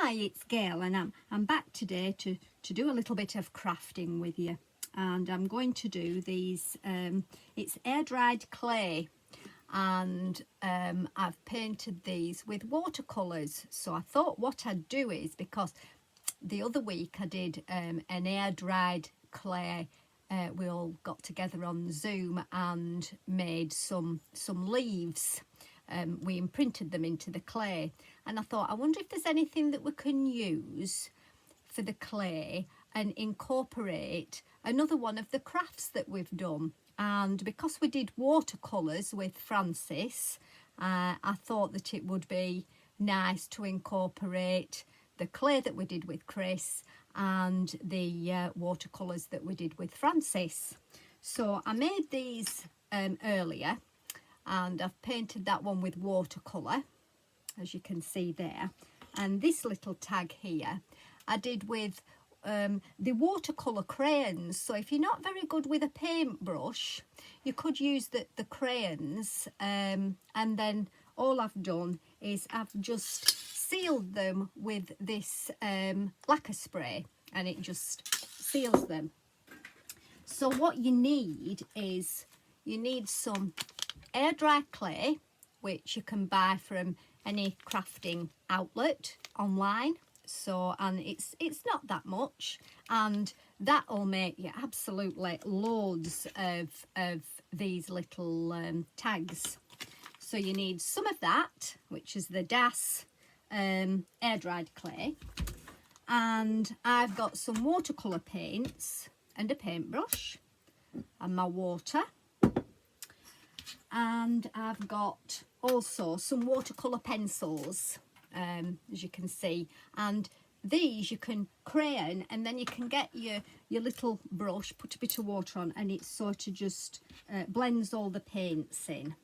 Hi, it's Gail, and I'm back today to do a little bit of crafting with you. And I'm going to do these, it's air-dried clay, and I've painted these with watercolours. So I thought what I'd do is, because the other week I did an air-dried clay, we all got together on Zoom and made some leaves. We imprinted them into the clay, and I thought, I wonder if there's anything that we can use for the clay and incorporate another one of the crafts that we've done. And because we did watercolours with Francis, I thought that it would be nice to incorporate the clay that we did with Chris and the watercolours that we did with Francis. So I made these earlier, and I've painted that one with watercolour, as you can see there. And this little tag here I did with the watercolour crayons. So if you're not very good with a paintbrush, you could use the crayons, and then all I've done is I've just sealed them with this lacquer spray, and it just seals them. So what you need is, you need some air dry clay, which you can buy from any crafting outlet online. So, and it's not that much, and that'll make you absolutely loads of these little tags. So you need some of that, which is the Das air dried clay, and I've got some watercolour paints and a paintbrush and my water. And I've got also some watercolour pencils, as you can see, and these you can crayon, and then you can get your little brush, put a bit of water on, and it sort of just blends all the paints in.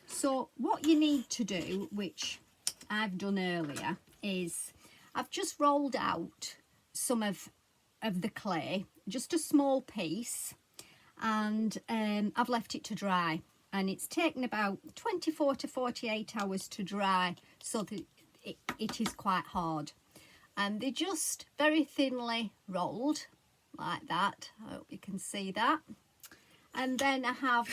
So what you need to do, which I've done earlier, is I've just rolled out some of the clay, just a small piece, and I've left it to dry. And it's taken about 24 to 48 hours to dry, so that it is quite hard. And they're just very thinly rolled, like that. I hope you can see that. And then I have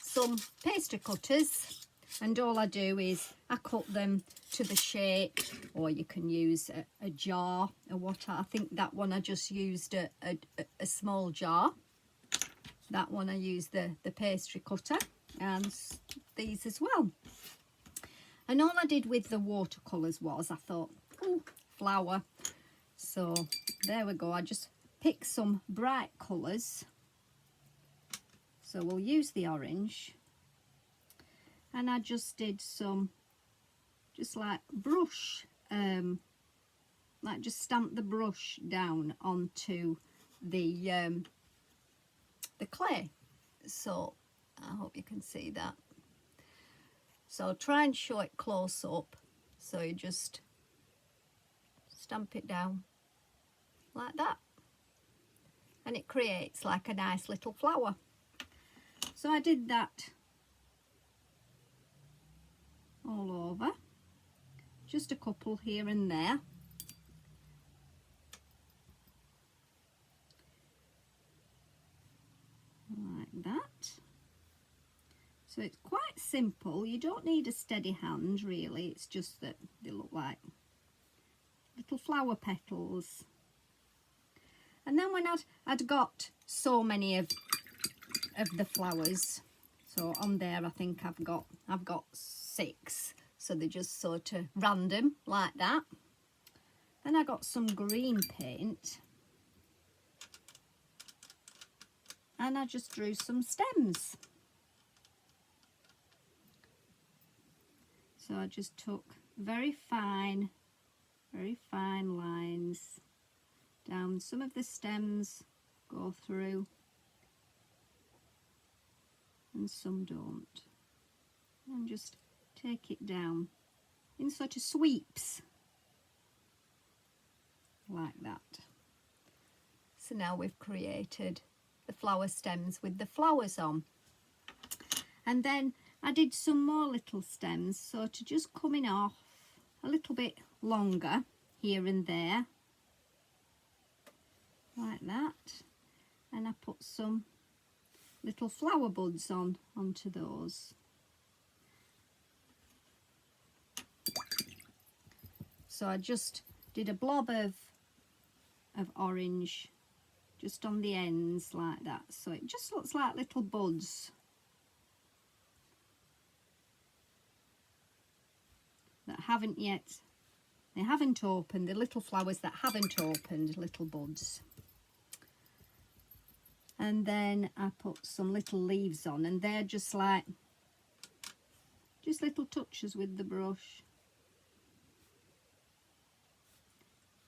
some pastry cutters, and all I do is I cut them to the shape, or you can use a jar or what. I think that one I just used a small jar. That one I used the pastry cutter, and these as well. And all I did with the watercolours was, I thought, oh, flower. So there we go. I just picked some bright colours. So we'll use the orange. And I just did some, just like brush, like just stamp the brush down onto the clay. So I hope you can see that. So I'll try and show it close up. So you just stamp it down like that, and it creates like a nice little flower. So I did that all over, just a couple here and there. Like that. So it's quite simple. You don't need a steady hand really, it's just that they look like little flower petals. And then when I'd got so many of the flowers, so on there I think I've got 6, so they're just sort of random like that. Then I got some green paint, and I just drew some stems. So I just took very fine lines down. Some of the stems go through and some don't. And just take it down in sort of sweeps like that. So now we've created the flower stems with the flowers on. And then I did some more little stems, sort of just coming off a little bit longer, here and there, like that, and I put some little flower buds onto those. So I just did a blob of orange just on the ends like that, so it just looks like little buds that haven't yet, they haven't opened, the little flowers that haven't opened, little buds. And then I put some little leaves on, and they're just like, just little touches with the brush.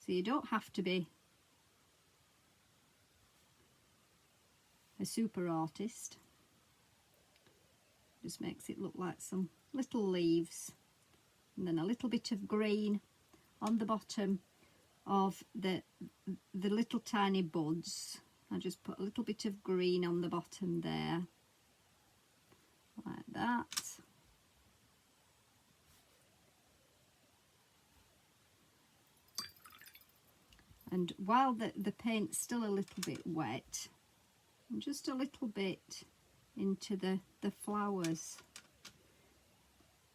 So you don't have to be a super artist. Just makes it look like some little leaves, and then a little bit of green on the bottom of the little tiny buds. I just put a little bit of green on the bottom there, like that. And while the paint's still a little bit wet, just a little bit into the flowers,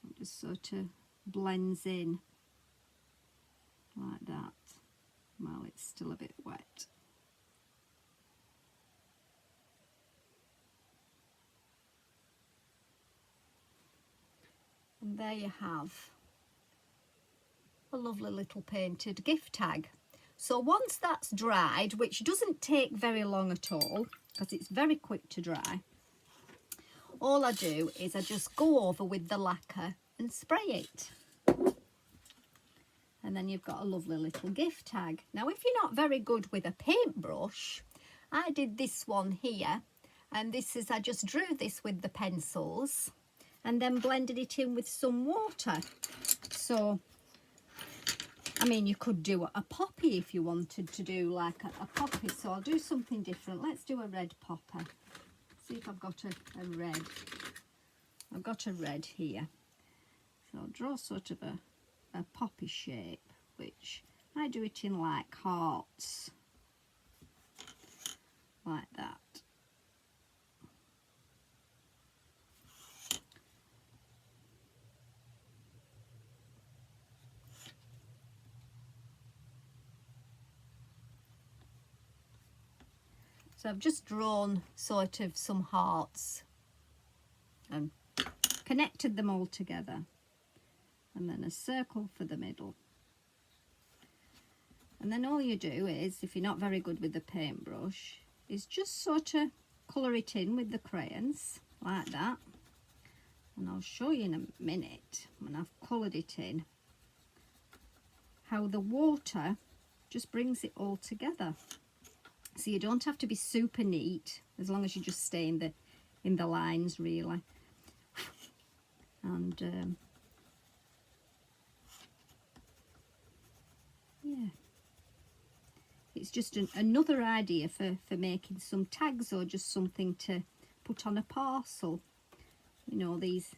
it just sort of blends in like that while it's still a bit wet. And there you have a lovely little painted gift tag. So once that's dried, which doesn't take very long at all because it's very quick to dry, all I do is I just go over with the lacquer and spray it. And then you've got a lovely little gift tag. Now if you're not very good with a paintbrush, I did this one here, and this is, I just drew this with the pencils and then blended it in with some water. So I mean, you could do a poppy if you wanted to do like a poppy. So I'll do something different. Let's do a red popper. See if I've got a red. I've got a red here. So I'll draw sort of a poppy shape, which I do it in like hearts, like that. So I've just drawn sort of some hearts and connected them all together, and then a circle for the middle. And then all you do is, if you're not very good with the paintbrush, is just sort of colour it in with the crayons like that. And I'll show you in a minute when I've coloured it in how the water just brings it all together. So you don't have to be super neat, as long as you just stay in the lines really. And yeah, it's just another idea for making some tags, or just something to put on a parcel. You know, these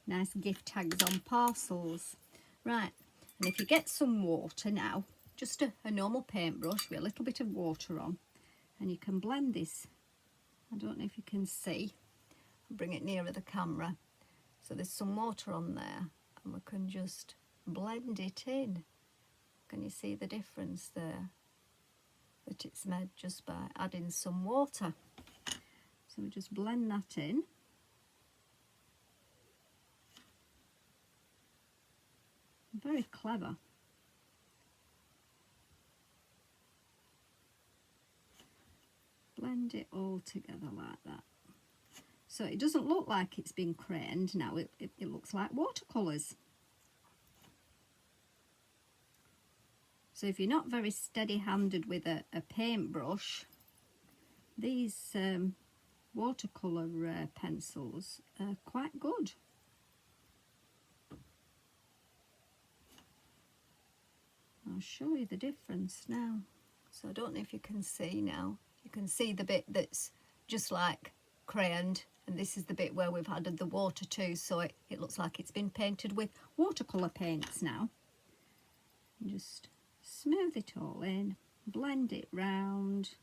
nice gift tags on parcels. Right, and if you get some water now, just a normal paintbrush with a little bit of water on, and you can blend this. I don't know if you can see. I'll bring it nearer the camera. So there's some water on there, and we can just blend it in. Can you see the difference there? That it's made just by adding some water. So we just blend that in. Very clever. Blend it all together like that. So it doesn't look like it's been crayoned now, it looks like watercolours. So if you're not very steady-handed with a paintbrush, these watercolour pencils are quite good. I'll show you the difference now. So I don't know if you can see now. You can see the bit that's just like crayoned, and this is the bit where we've added the water to, so it looks like it's been painted with watercolour paints now. And just smooth it all in, blend it round.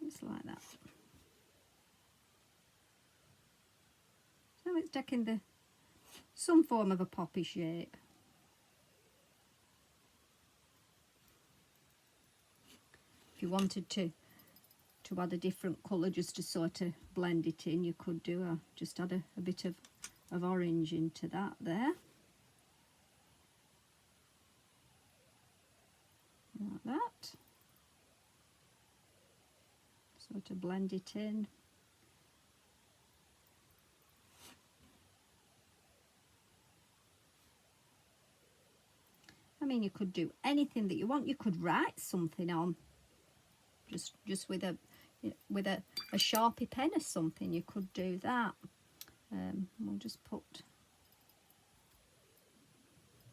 Just like that. So it's taking some form of a poppy shape. If you wanted to add a different colour just to sort of blend it in, you could do just add a bit of orange into that there. Like that. Sort of blend it in. I mean, you could do anything that you want. You could write something on, just with a Sharpie pen or something. You could do that. We'll just put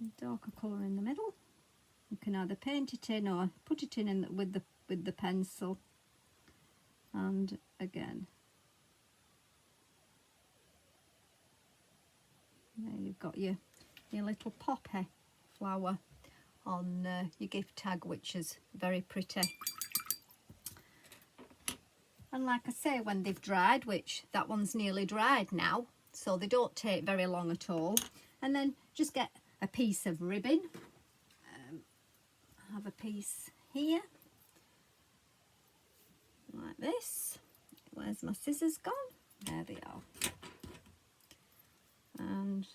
a darker colour in the middle. You can either paint it in or put it in with the pencil. And again, there you've got your little poppy flower on your gift tag, which is very pretty. And like I say, when they've dried, which that one's nearly dried now, so they don't take very long at all, and then just get a piece of ribbon. I have a piece here like this. Where's my scissors gone? There they are. And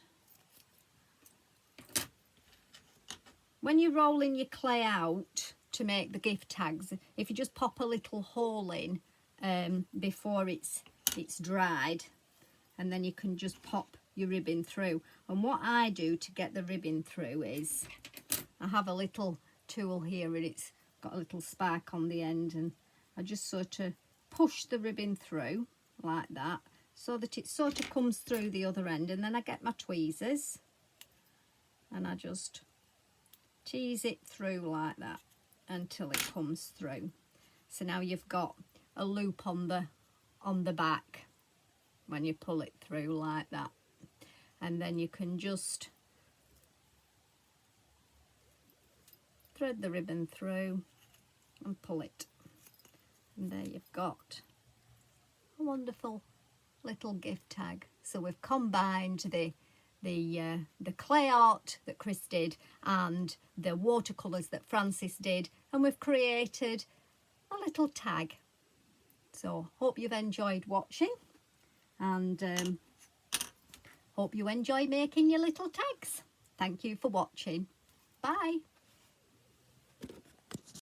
when you're rolling your clay out to make the gift tags, if you just pop a little hole in before it's dried, and then you can just pop your ribbon through. And what I do to get the ribbon through is I have a little tool here, and it's got a little spike on the end, and I just sort of push the ribbon through like that so that it sort of comes through the other end, and then I get my tweezers and I just tease it through like that until it comes through. So now you've got a loop on the back when you pull it through like that, and then you can just thread the ribbon through and pull it, and there you've got a wonderful little gift tag. So we've combined the clay art that Chris did and the watercolours that Francis did, and we've created a little tag. So hope you've enjoyed watching, and hope you enjoy making your little tags. Thank you for watching. Bye.